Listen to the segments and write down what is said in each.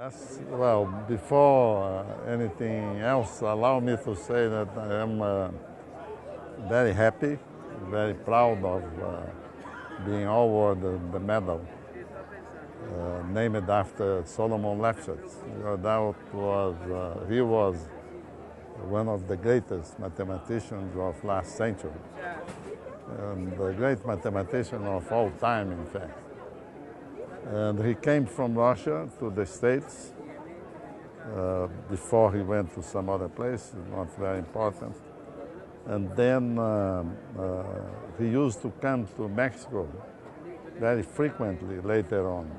Yes, well, before anything else, allow me to say that I am very happy, very proud of being awarded the medal named after Solomon Lefschetz. He was one of the greatest mathematicians of last century, and the great mathematician of all time, in fact. And he came from Russia to the States before he went to some other place, not very important. And then he used to come to Mexico very frequently later on.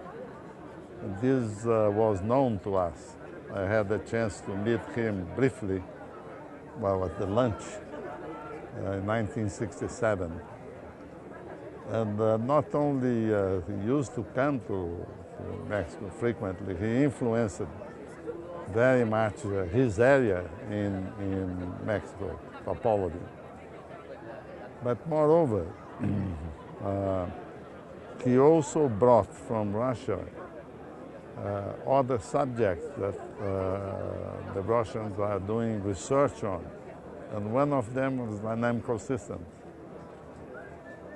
And this was known to us. I had the chance to meet him briefly while at the lunch in 1967. And not only he used to come to Mexico frequently, he influenced very much his area in Mexico, topology. But moreover, he also brought from Russia other subjects that the Russians are doing research on. And one of them was dynamical systems.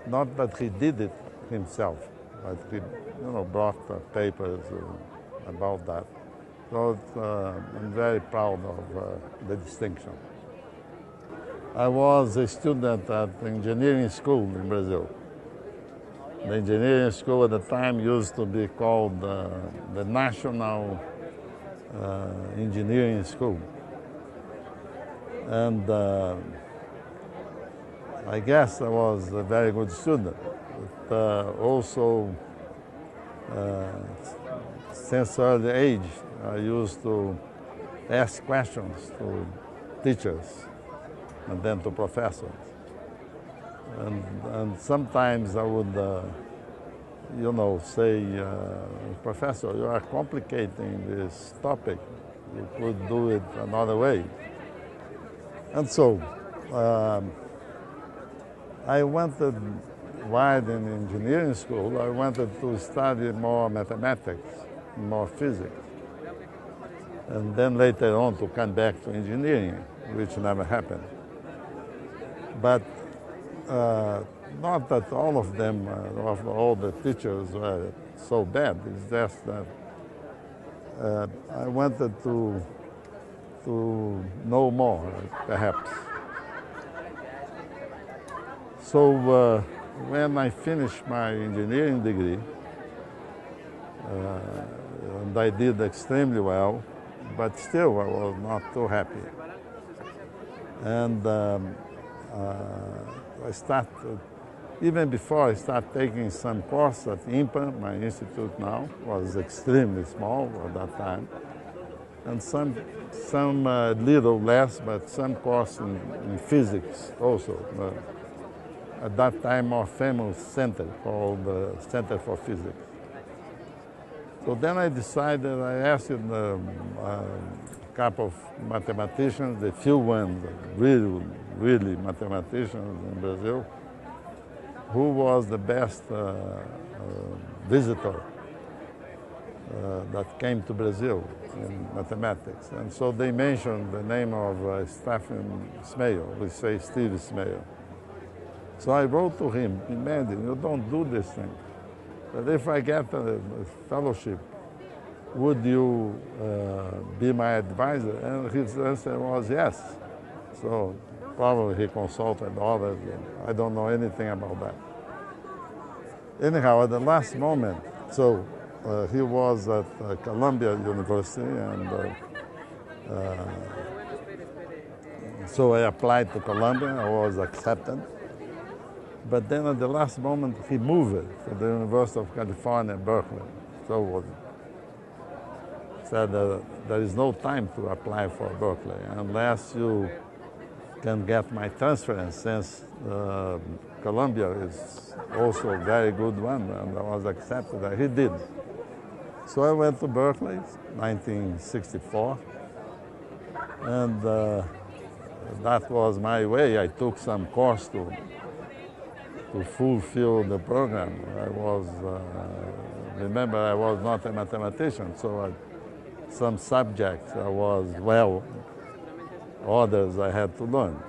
Not that he did it himself, but he brought papers about that. So I'm very proud of the distinction. I was a student at the engineering school in Brazil. The engineering school at the time used to be called the National Engineering School. And I guess I was a very good student, but also since early age, I used to ask questions to teachers and then to professors. And sometimes I would, say, Professor, you are complicating this topic. You could do it another way. And so, I wanted, while in engineering school, I wanted to study more mathematics, more physics. And then later on to come back to engineering, which never happened. But not that all of them, all the teachers were so bad. It's just that I wanted to know more, perhaps. So when I finished my engineering degree, and I did extremely well, but still I was not too happy. And I started, even before I started taking some course at IMPA, my institute now, was extremely small at that time, and some little less, but some course in physics also. At that time, more famous center called the Center for Physics. So then I decided, I asked a couple of mathematicians, the few ones, really mathematicians in Brazil, who was the best visitor that came to Brazil in mathematics. And so they mentioned the name of Stephen Smail, we say Steve Smail. So I wrote to him, imagine, you don't do this thing. But if I get a fellowship, would you be my advisor? And his answer was yes. So probably he consulted others. I don't know anything about that. Anyhow, at the last moment, so he was at Columbia University, and so I applied to Columbia. I was accepted. But then at the last moment, he moved to the University of California, Berkeley. So said there is no time to apply for Berkeley unless you can get my transference, since Columbia is also a very good one, and I was accepted. He did. So I went to Berkeley, 1964, and that was my way. I took some course to fulfill the program. Remember, I was not a mathematician, so some subjects I was well, others I had to learn.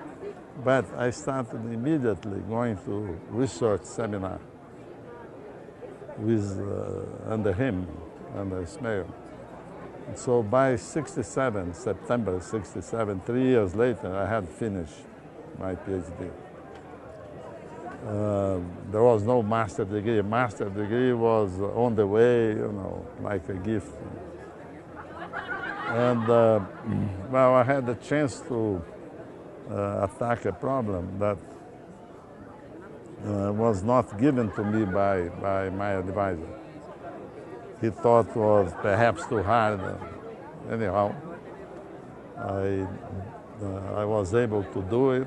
But I started immediately going to research seminar with, under him, under Ismail. And so by 67, September 67, 3 years later, I had finished my PhD. There was no master degree. Master degree was on the way, you know, like a gift. And well, I had the chance to attack a problem that was not given to me by my advisor. He thought was perhaps too hard. Anyhow, I was able to do it.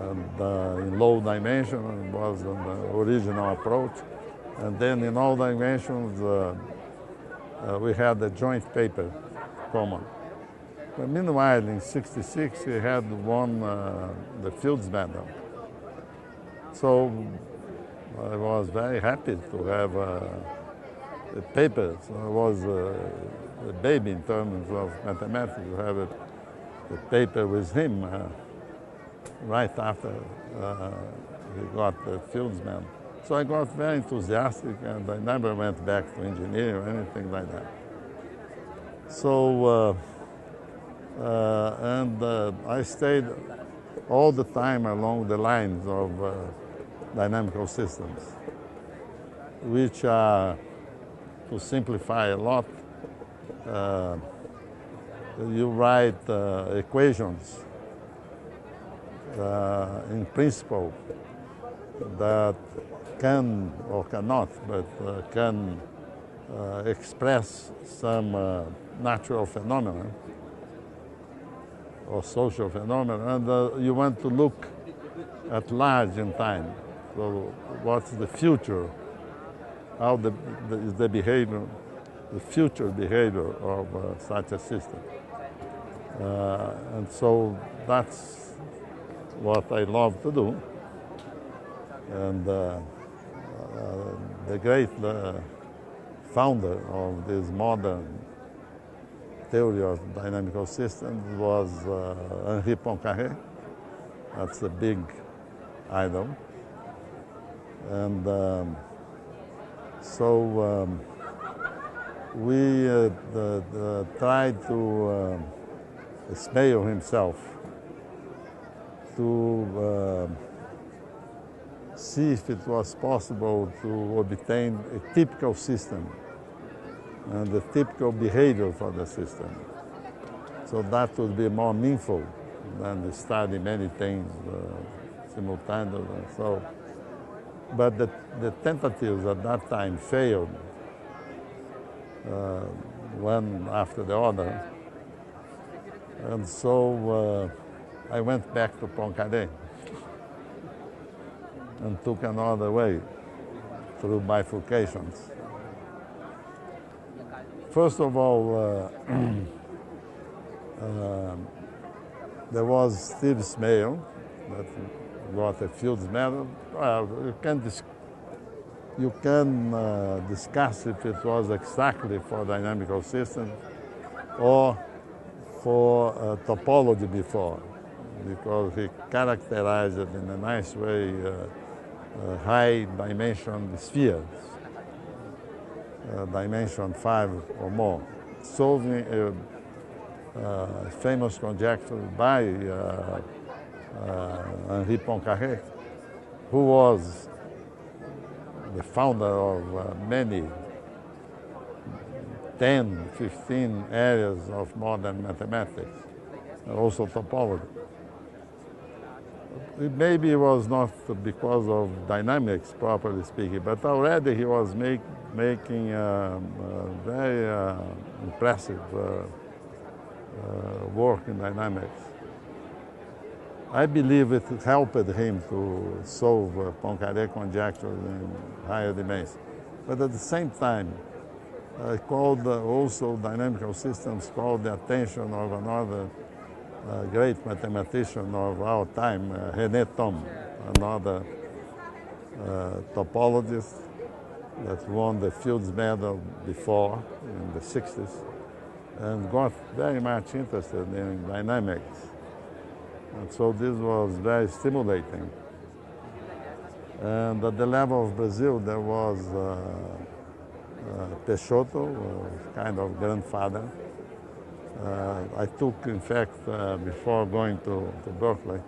And in low dimension, it was the original approach. And then in all dimensions, we had a joint paper common. But meanwhile, in '66, he had won the Fields Medal. So I was very happy to have a paper. So I was a baby in terms of mathematics, to have a paper with him right after he got the Fields Medal. So I got very enthusiastic, and I never went back to engineering or anything like that. So, I stayed all the time along the lines of dynamical systems, which are, to simplify a lot, you write equations in principle that can or cannot, but can express some natural phenomena or social phenomena, and you want to look at large in time. So what's the future? How the behavior, the future behavior of such a system? And so that's what I love to do. And the great founder of this modern theory of dynamical systems was Henri Poincaré. That's a big idol. And so we tried to Ismail himself to see if it was possible to obtain a typical system and the typical behavior for the system. So that would be more meaningful than to study many things simultaneously. So, but the tentatives at that time failed, one after the other. And so I went back to Poincaré and took another way through bifurcations. First of all, there was Steve Ismail that got a Fields Medal. Well, you can discuss if it was exactly for dynamical systems or for topology before, because he characterized it in a nice way high dimension spheres, dimension 5 or more, solving a famous conjecture by Henri Poincaré, who was the founder of many 10, 15 areas of modern mathematics, and also topology. Maybe it was not because of dynamics, properly speaking, but already he was making very impressive work in dynamics. I believe it helped him to solve Poincaré conjectures in higher dimensions. But at the same time, I called also dynamical systems, called the attention of another great mathematician of our time, René Thom, another topologist, that won the Fields Medal before in the 60s and got very much interested in dynamics. And so this was very stimulating. And at the level of Brazil, there was Peixoto, kind of grandfather. I took, in fact, before going to Berkeley,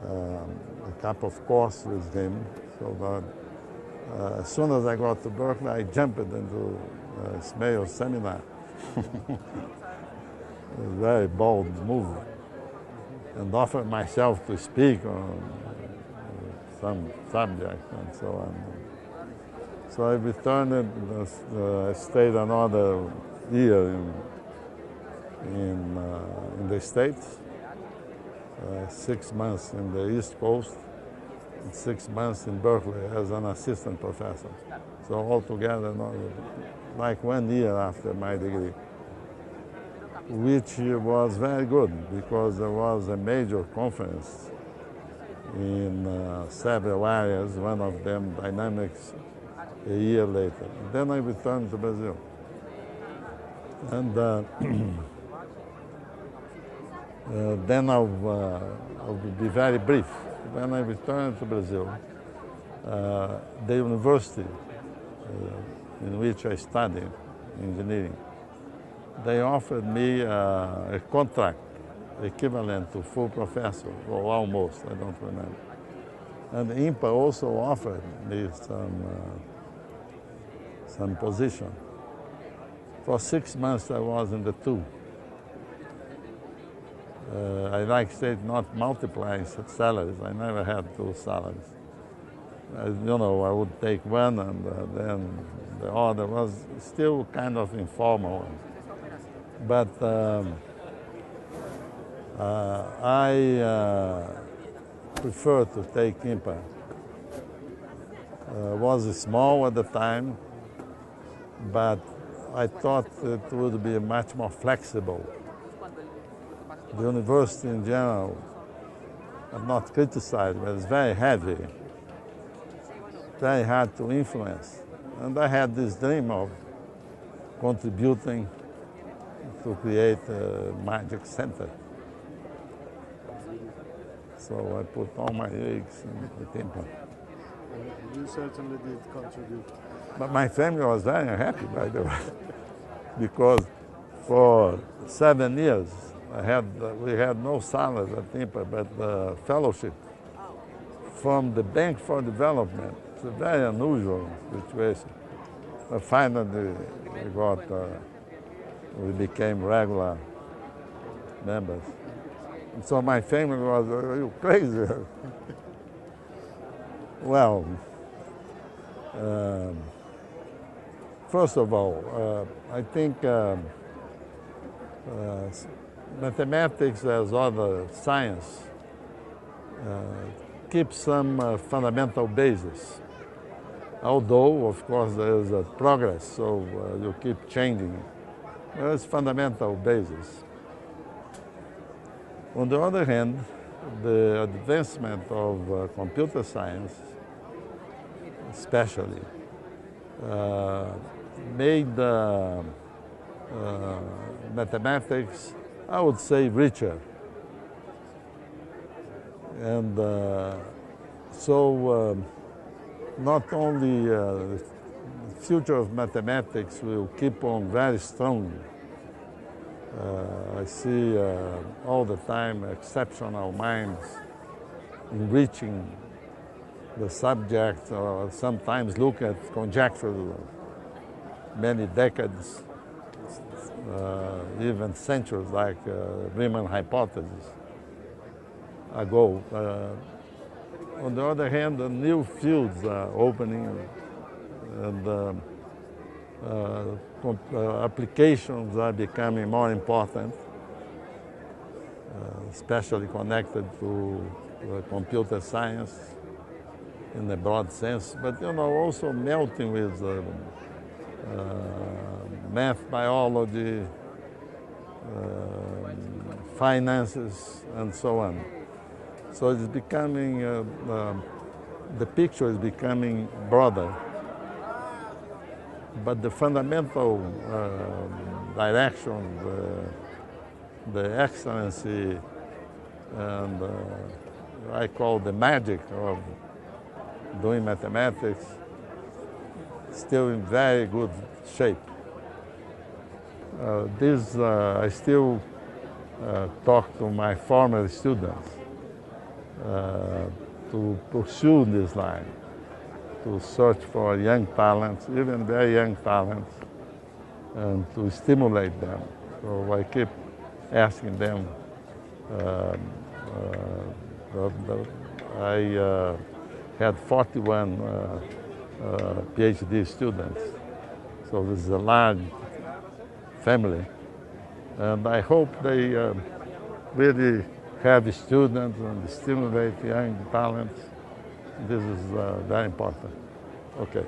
a couple of courses with him. So that as soon as I got to Berkeley, I jumped into Smail's seminar. It was a very bold move, and offered myself to speak on some subject and so on. So I returned, I stayed another year in the States, 6 months in the East Coast, and 6 months in Berkeley as an assistant professor. So altogether, like 1 year after my degree, which was very good because there was a major conference in several areas, one of them dynamics, a year later. Then I returned to Brazil. And then I'll be very brief. When I returned to Brazil, the university in which I studied engineering, they offered me a contract equivalent to full professor, or almost, I don't remember. And INPA also offered me some position. For 6 months I was in the two. I like state not multiplying salaries. I never had two salaries. You know, I would take one and then the other was still kind of informal. But I prefer to take INPA. Was small at the time, but I thought it would be much more flexible. The university in general, I'm not criticized, but it's very heavy, very hard to influence. And I had this dream of contributing to create a magic center. So I put all my eggs in the INPA. You certainly did contribute. But my family was very unhappy, by the way, because for 7 years we had no salary at INPA, but fellowship from the Bank for Development. It's a very unusual situation. But finally, we became regular members. And so my family was, are you crazy? Well, first of all, I think mathematics, as other science, keeps some fundamental basis. Although, of course, there is a progress, so you keep changing. There is fundamental basis. On the other hand, the advancement of computer science, especially, made mathematics, I would say, richer. And so not only the future of mathematics will keep on very strong. I see all the time exceptional minds enriching the subject, or sometimes look at conjectures many decades, even centuries, like Riemann hypothesis ago. On the other hand, the new fields are opening, and applications are becoming more important, especially connected to computer science in a broad sense, but also melting with math, biology, finances, and so on. So it's becoming, the picture is becoming broader. but the fundamental direction, the excellency, and I call the magic of doing mathematics, still in very good shape. I still talk to my former students to pursue this line, to search for young talents, even very young talents, and to stimulate them. So I keep asking them. I had 41 PhD students, so this is a large family, and I hope they really have students and stimulate young talents. This is very important. Okay.